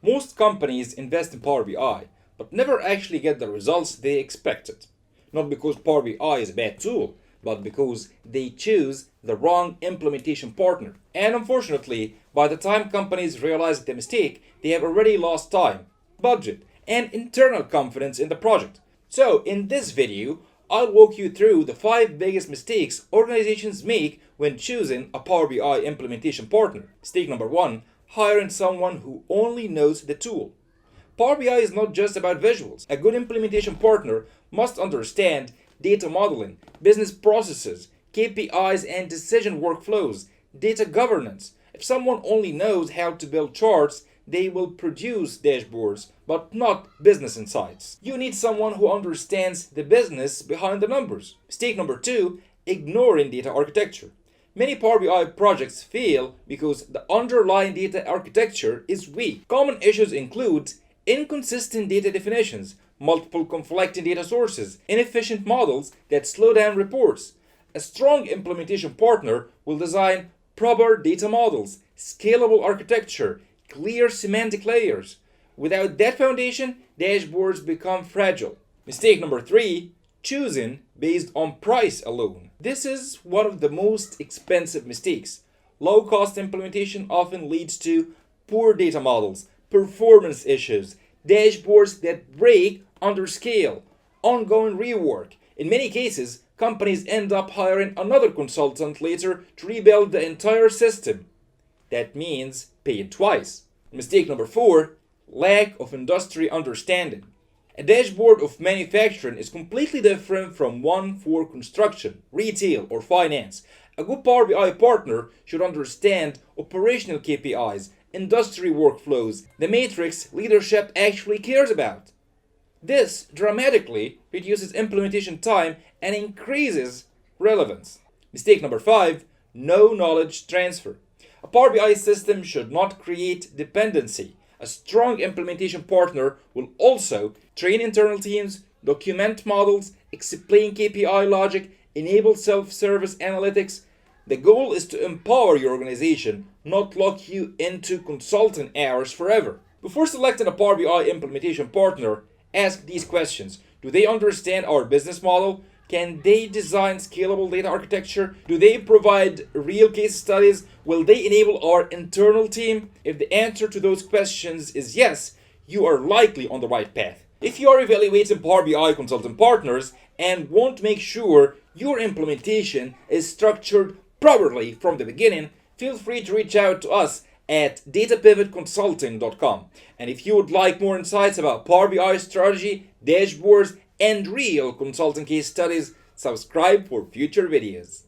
Most companies invest in Power BI, but never actually get the results they expected. Not because Power BI is a bad tool, but because they choose the wrong implementation partner. And unfortunately, by the time companies realize the mistake, they have already lost time, budget, and internal confidence in the project. So, in this video, I'll walk you through the 5 biggest mistakes organizations make when choosing a Power BI implementation partner. Mistake number 1, hiring someone who only knows the tool. Power BI is not just about visuals. A good implementation partner must understand data modeling, business processes, KPIs and decision workflows, data governance. If someone only knows how to build charts, they will produce dashboards, but not business insights. You need someone who understands the business behind the numbers. Mistake number 2, ignoring data architecture. Many Power BI projects fail because the underlying data architecture is weak. Common issues include inconsistent data definitions, multiple conflicting data sources, inefficient models that slow down reports. A strong implementation partner will design proper data models, scalable architecture, clear semantic layers. Without that foundation, dashboards become fragile. Mistake number 3, choosing based on price alone. This is one of the most expensive mistakes. Low-cost implementation often leads to poor data models, performance issues, dashboards that break under scale, ongoing rework. In many cases, companies end up hiring another consultant later to rebuild the entire system. That means paying twice. Mistake number 4, lack of industry understanding. A dashboard of manufacturing is completely different from one for construction, retail, or finance. A good Power BI partner should understand operational KPIs, industry workflows, the matrix leadership actually cares about. This dramatically reduces implementation time and increases relevance. Mistake number 5, no knowledge transfer. A Power BI system should not create dependency. A strong implementation partner will also train internal teams, document models, explain KPI logic, enable self-service analytics. The goal is to empower your organization, not lock you into consultant hours forever. Before selecting a Power BI implementation partner, ask these questions. Do they understand our business model? Can they design scalable data architecture? Do they provide real case studies? Will they enable our internal team? If the answer to those questions is yes, you are likely on the right path. If you are evaluating Power BI consultant partners and want to make sure your implementation is structured properly from the beginning, feel free to reach out to us at datapivotconsulting.com. And if you would like more insights about Power BI strategy, dashboards, and real consulting case studies, subscribe for future videos.